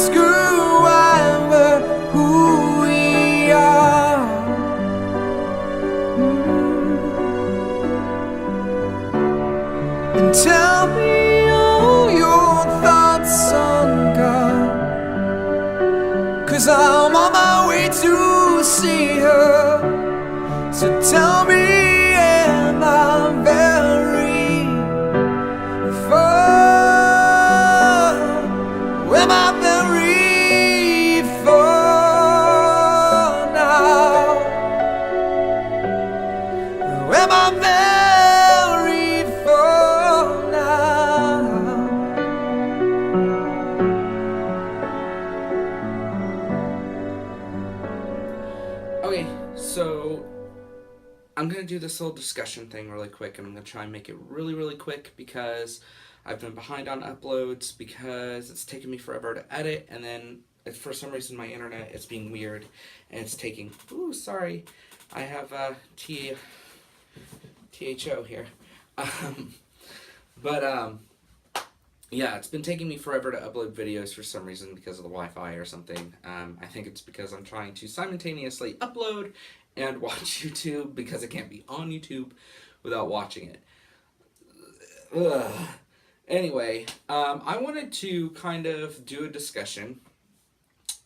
screw over who we are. And tell me all your thoughts on God, 'cause I'm on my way to see her. So tell me, am I very far? Am I very far now? Am I very far now? Okay, so I'm going to do this little discussion thing really quick, and I'm going to try and make it really, really quick because I've been behind on uploads because it's taken me forever to edit, and then for some reason my internet is being weird, and it's taking, ooh, sorry, I have THO here. Yeah, it's been taking me forever to upload videos for some reason because of the Wi-Fi or something. I think it's because I'm trying to simultaneously upload and watch YouTube because it can't be on YouTube without watching it. Ugh. Anyway, I wanted to kind of do a discussion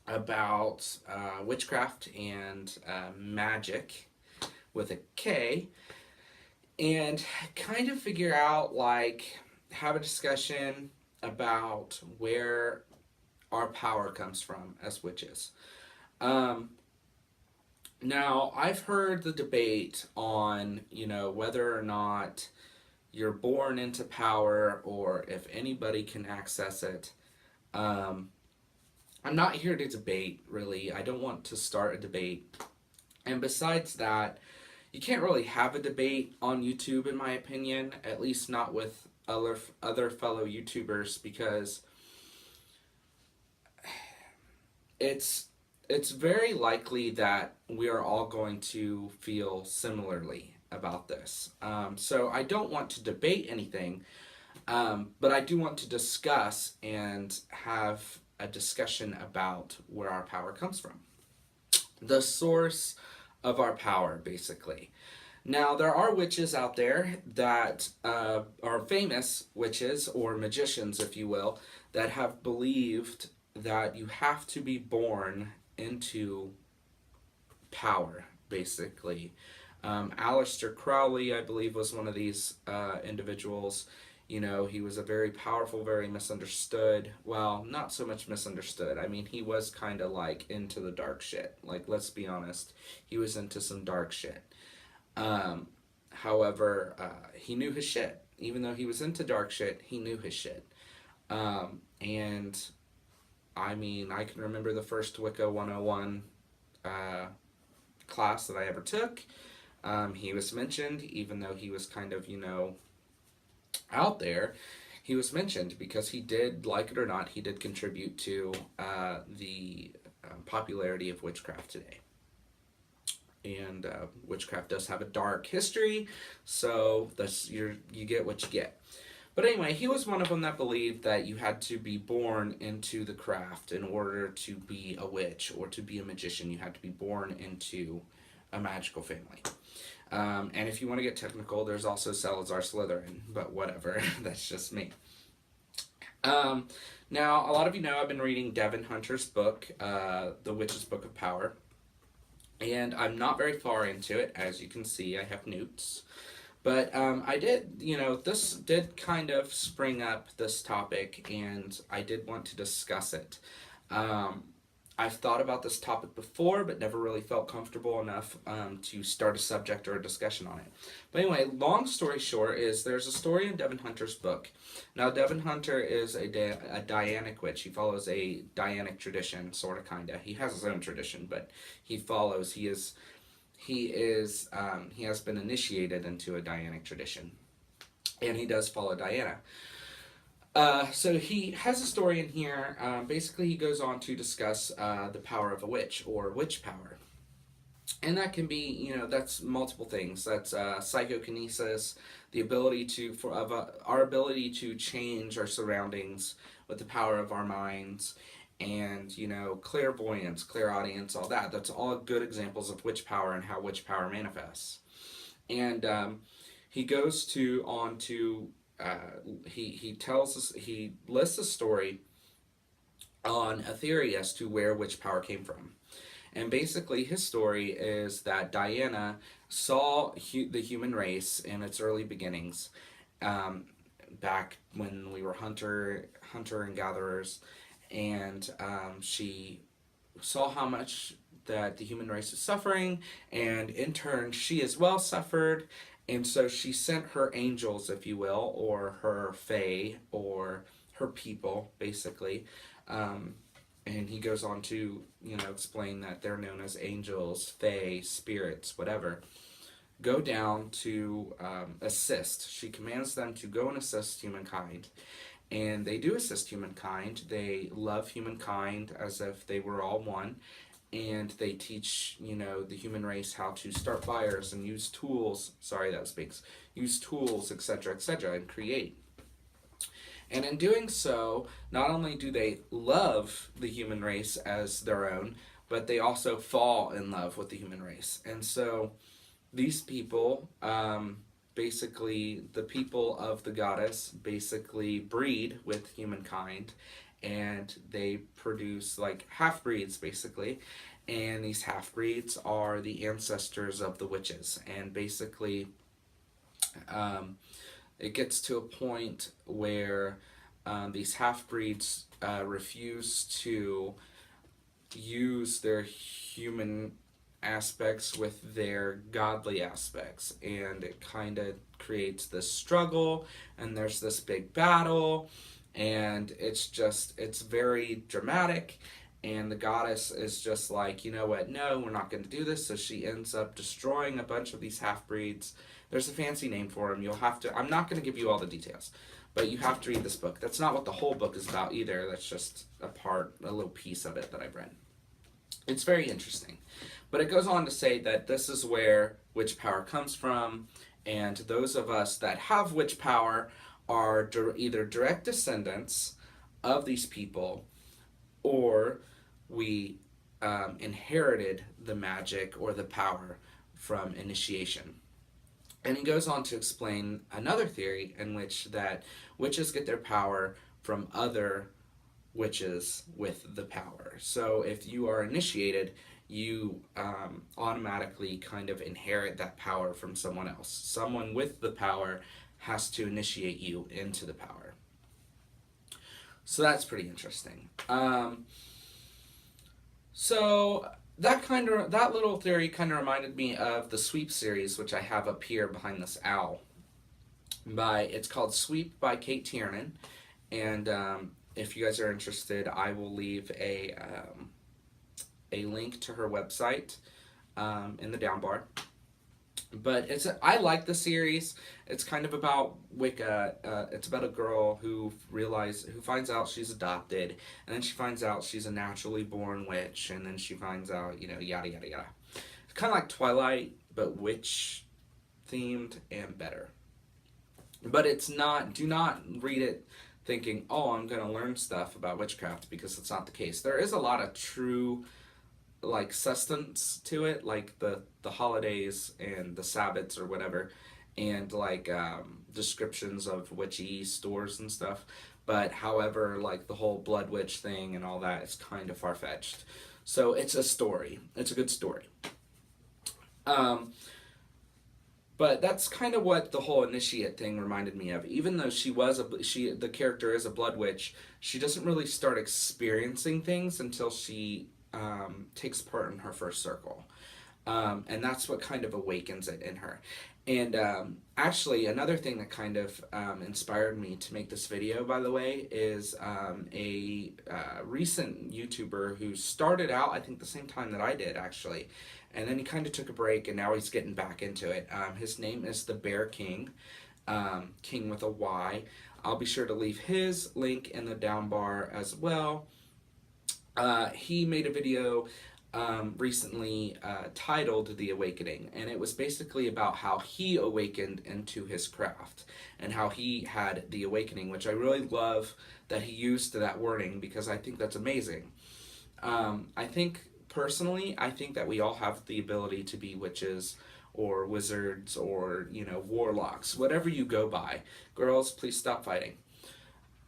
about witchcraft and magic with a K, and kind of figure out, like, have a discussion about where our power comes from as witches. Now, I've heard the debate on, whether or not you're born into power or if anybody can access it. I'm not here to debate, really. I don't want to start a debate. And besides that, you can't really have a debate on YouTube, in my opinion, at least not with other fellow YouTubers, because it's very likely that we are all going to feel similarly about this. So I don't want to debate anything, but I do want to discuss and have a discussion about where our power comes from. The source of our power, basically. Now, there are witches out there that are famous witches, or magicians, if you will, that have believed that you have to be born into power, basically. Aleister Crowley, I believe, was one of these individuals. He was a very powerful, very misunderstood. Well, not so much misunderstood. I mean, he was kind of like into the dark shit. Like, let's be honest. He was into some dark shit. However, he knew his shit. Even though he was into dark shit, he knew his shit. And I mean, I can remember the first Wicca 101 class that I ever took. He was mentioned, even though he was kind of, out there. He was mentioned because he did, like it or not, he did contribute to the popularity of witchcraft today. And witchcraft does have a dark history, so you get what you get. But anyway, he was one of them that believed that you had to be born into the craft in order to be a witch or to be a magician. You had to be born into a magical family. And if you want to get technical, there's also Salazar Slytherin, but whatever, that's just me. Now, a lot of you know I've been reading Devin Hunter's book, The Witch's Book of Power. And I'm not very far into it. As you can see, I have notes. But I did, this did kind of spring up, this topic, and I did want to discuss it. I've thought about this topic before, but never really felt comfortable enough to start a subject or a discussion on it. But anyway, long story short is there's a story in Devin Hunter's book. Now, Devin Hunter is a Dianic witch. He follows a Dianic tradition, sort of, kind of. He has his own tradition, but he has been initiated into a Dianic tradition, and he does follow Diana. So he has a story in here. Basically, he goes on to discuss the power of a witch, or witch power. And that can be, that's multiple things. That's psychokinesis, the ability our ability to change our surroundings with the power of our minds, and, you know, clairvoyance, clairaudience, all that. That's all good examples of witch power and how witch power manifests. And he goes to on to he tells us, he lists a story on a theory as to where witch power came from. And basically, his story is that Diana saw the human race in its early beginnings, um, back when we were hunter and gatherers, and she saw how much that the human race is suffering, and in turn, she as well suffered. And so she sent her angels, if you will, or her fae, or her people, basically. Um, and he goes on to, you know, explain that they're known as angels, fae, spirits, whatever. Go down to assist. She commands them to go and assist humankind. And they do assist humankind. They love humankind as if they were all one. And they teach, you know, the human race how to start fires and use tools. Sorry, that was Binks. Use tools, etc., and create. And in doing so, not only do they love the human race as their own, but they also fall in love with the human race. And so these people, basically, the people of the goddess, basically breed with humankind, and they produce like half-breeds, basically. And these half-breeds are the ancestors of the witches. And basically, it gets to a point where these half-breeds refuse to use their human aspects with their godly aspects, and it kind of creates this struggle, and there's this big battle, and it's very dramatic. And the goddess is just like, you know what, no, we're not going to do this. So she ends up destroying a bunch of these half-breeds. There's a fancy name for them. You'll have to, I'm not going to give you all the details, but you have to read this book. That's not what the whole book is about either. That's just a little piece of it that I've read. It's very interesting. But it goes on to say that this is where witch power comes from, and those of us that have witch power are either direct descendants of these people, or we inherited the magic or the power from initiation. And he goes on to explain another theory in which that witches get their power from other witches with the power. So if you are initiated, you automatically kind of inherit that power from someone else. Someone with the power has to initiate you into the power. So that's pretty interesting. So that little theory kind of reminded me of the Sweep series, which I have up here behind this owl. It's called Sweep by Kate Tiernan, and if you guys are interested, I will leave a link to her website in the down bar. But I like the series. It's kind of about Wicca. It's about a girl who finds out she's adopted, and then she finds out she's a naturally born witch, and then she finds out, you know, yada yada yada. It's kind of like Twilight, but witch themed and better. But it's not. Do not read it thinking, oh, I'm going to learn stuff about witchcraft, because it's not the case. There is a lot of true, like, sustenance to it, like the holidays and the Sabbats or whatever, and like descriptions of witchy stores and stuff. But however, like the whole Blood Witch thing and all that is kind of far-fetched. So it's a story. It's a good story. But that's kind of what the whole initiate thing reminded me of. Even though the character is a blood witch, she doesn't really start experiencing things until she takes part in her first circle. And that's what kind of awakens it in her. And actually, another thing that kind of inspired me to make this video, by the way, is a recent YouTuber who started out, I think, the same time that I did, actually. And then he kind of took a break, and now he's getting back into it. His name is The Bear King, King with a Y. I'll be sure to leave his link in the down bar as well. He made a video recently titled The Awakening, and it was basically about how he awakened into his craft and how he had the awakening, which I really love that he used that wording, because I think that's amazing. I think personally, I think that we all have the ability to be witches or wizards or, warlocks, whatever you go by. Girls, please stop fighting.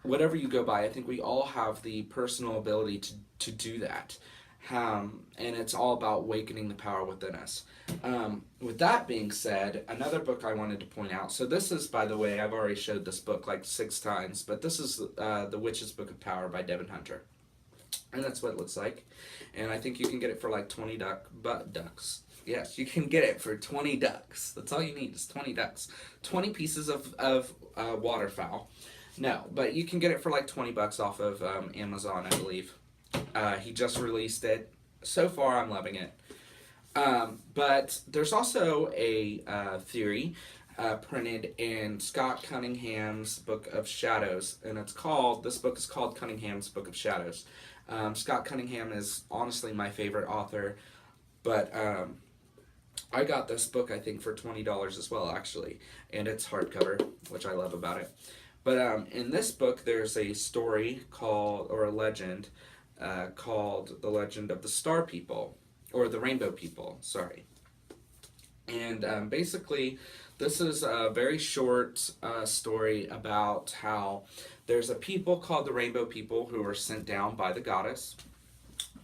Whatever you go by, I think we all have the personal ability to do that. And it's all about awakening the power within us. With that being said, another book I wanted to point out. So this is, by the way, I've already showed this book like 6 times, but this is The Witch's Book of Power by Devin Hunter. And that's what it looks like. And I think you can get it for like 20 ducks. Yes, you can get it for 20 ducks. That's all you need is 20 ducks. 20 pieces of waterfowl. No, but you can get it for like $20 off of Amazon, I believe. He just released it. So far, I'm loving it. But there's also a theory printed in Scott Cunningham's Book of Shadows, and this book is called Cunningham's Book of Shadows. Scott Cunningham is honestly my favorite author, but I got this book, I think, for $20 as well, actually, and it's hardcover, which I love about it. But in this book, there's a story or a legend called The Legend of the Star People, or the Rainbow People, sorry. And basically, this is a very short story about how there's a people called the Rainbow People who are sent down by the goddess.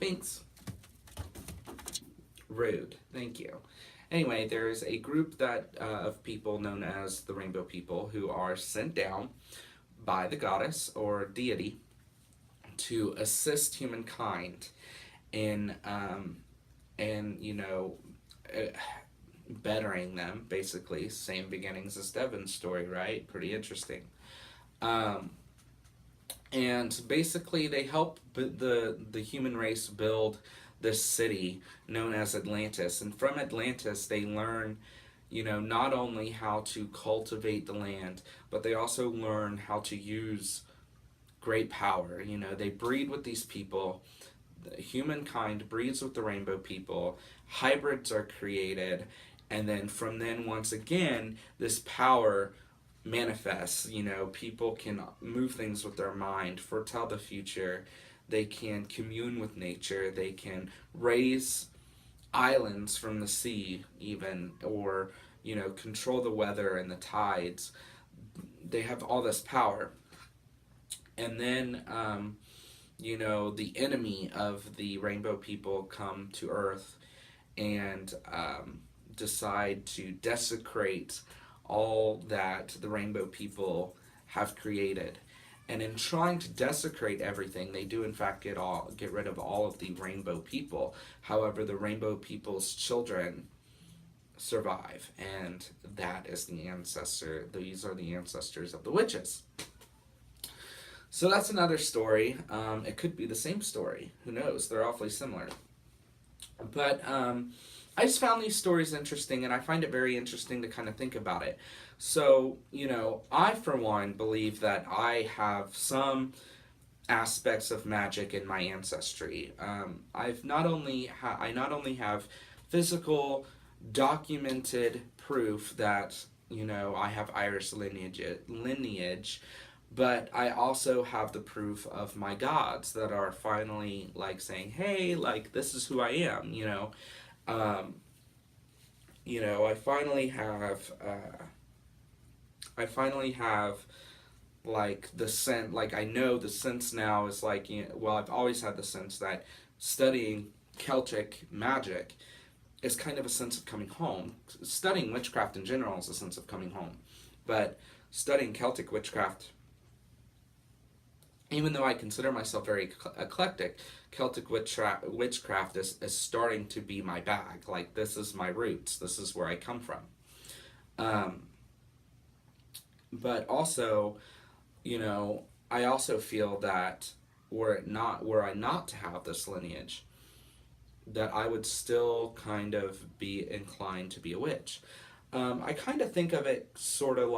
Thanks. Rude. Thank you. Anyway, there's a group of people known as the Rainbow People who are sent down by the goddess or deity to assist humankind in bettering them, basically. Same beginnings as Devin's story, right? Pretty interesting. And basically they help the human race build this city known as Atlantis. And from Atlantis they learn, not only how to cultivate the land, but they also learn how to use great power. They breed with these people. Humankind breeds with the Rainbow People. Hybrids are created. And then from then, once again, this power manifests. People can move things with their mind, foretell the future. They can commune with nature. They can raise islands from the sea, even, or, control the weather and the tides. They have all this power. And then, the enemy of the Rainbow People come to Earth and decide to desecrate all that the Rainbow People have created. And in trying to desecrate everything, they do in fact get rid of all of the Rainbow People. However, the Rainbow People's children survive, and that is the ancestor. These are the ancestors of the witches. So that's another story. It could be the same story. Who knows? They're awfully similar. But I just found these stories interesting, and I find it very interesting to kind of think about it. So, I, for one, believe that I have some aspects of magic in my ancestry. I not only have physical, documented proof that, I have Irish lineage, but I also have the proof of my gods that are finally, saying, hey, this is who I am, I finally have the sense, I know the sense now is I've always had the sense that studying Celtic magic is kind of a sense of coming home. Studying witchcraft in general is a sense of coming home. But studying Celtic witchcraft, even though I consider myself very eclectic, Celtic witchcraft is starting to be my bag. This is my roots. This is where I come from. But also, I also feel that were I not to have this lineage, that I would still kind of be inclined to be a witch. I kind of think of it sort of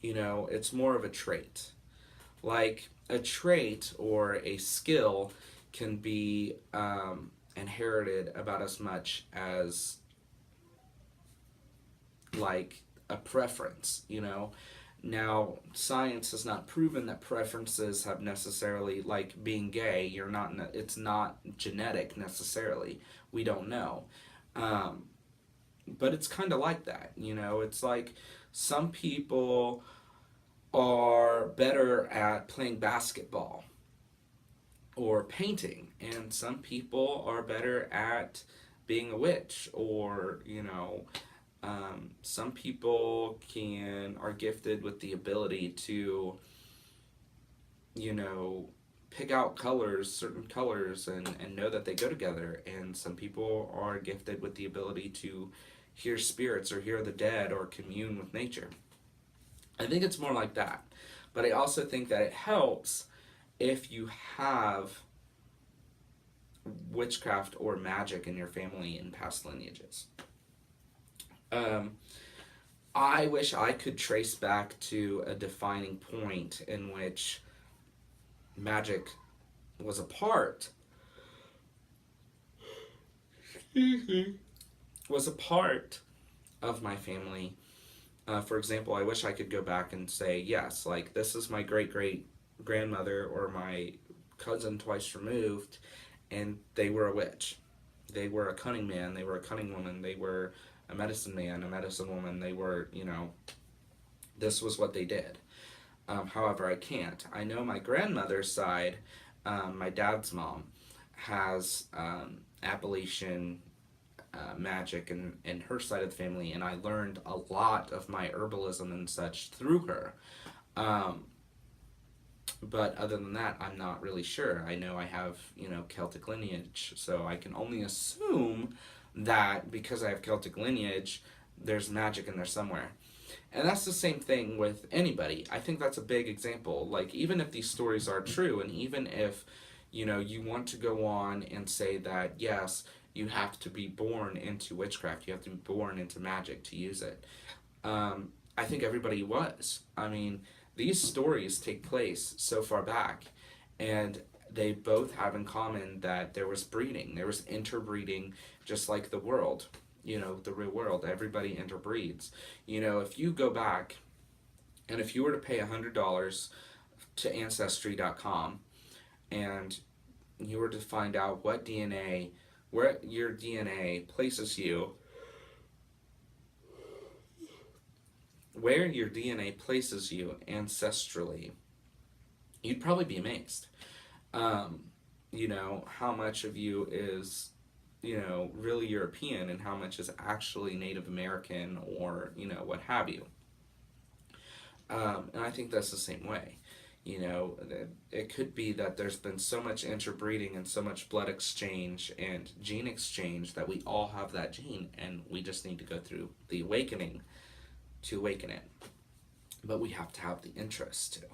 it's more of a trait. A trait or a skill can be inherited about as much as a preference. Now, science has not proven that preferences have necessarily, like being gay, it's not genetic necessarily. We don't know. Um, but it's kind of like that, It's like some people are better at playing basketball or painting, and some people are better at being a witch, or some people can are gifted with the ability to you know pick out certain colors, and know that they go together, and some people are gifted with the ability to hear spirits or hear the dead or commune with nature. I think it's more like that. But I also think that it helps if you have witchcraft or magic in your family in past lineages. Um, I wish I could trace back to a defining point in which magic was a part was a part of my family. For example, I wish I could go back and say, yes, like this is my great great grandmother or my cousin twice removed, and they were a witch. They were a cunning man, they were a cunning woman, they were a medicine man, a medicine woman, they were, this was what they did. However, I can't. I know my grandmother's side, my dad's mom, has Appalachian magic in her side of the family, and I learned a lot of my herbalism and such through her. Um, but other than that, I'm not really sure. I know I have, Celtic lineage, so I can only assume that because I have Celtic lineage, there's magic in there somewhere. And that's the same thing with anybody. I think that's a big example. Like, even if these stories are true, and even if, you want to go on and say that, yes, you have to be born into witchcraft, you have to be born into magic to use it. I think everybody was. I mean, these stories take place so far back, and they both have in common that there was breeding, there was interbreeding, just like the world. The real world, everybody interbreeds. If you go back, and if you were to pay $100 to Ancestry.com, and you were to find out where your DNA places you, ancestrally, you'd probably be amazed. How much of you is really European, and how much is actually Native American, or, what have you. And I think that's the same way. It could be that there's been so much interbreeding and so much blood exchange and gene exchange that we all have that gene, and we just need to go through the awakening to awaken it. But we have to have the interest too.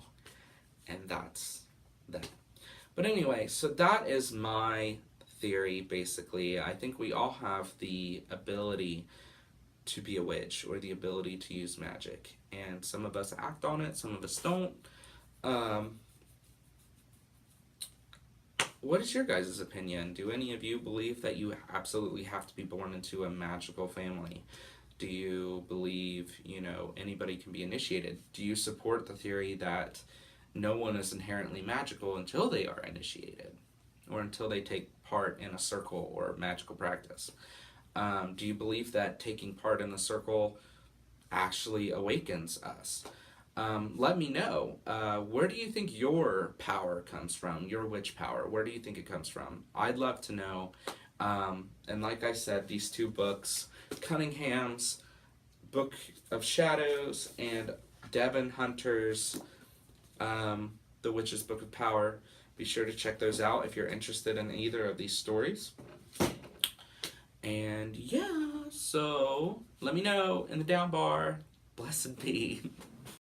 And that's that. But anyway, so that is my theory, basically. I think we all have the ability to be a witch, or the ability to use magic, and some of us act on it, some of us don't. What is your guys' opinion? Do any of you believe that you absolutely have to be born into a magical family? Do you believe, anybody can be initiated? Do you support the theory that no one is inherently magical until they are initiated, or until they take part in a circle or magical practice? Do you believe that taking part in the circle actually awakens us? Let me know. Where do you think your power comes from? Your witch power. Where do you think it comes from? I'd love to know. And like I said, these two books, Cunningham's Book of Shadows and Devin Hunter's The Witch's Book of Power. Be sure to check those out if you're interested in either of these stories. And yeah, so let me know in the down bar. Blessed be.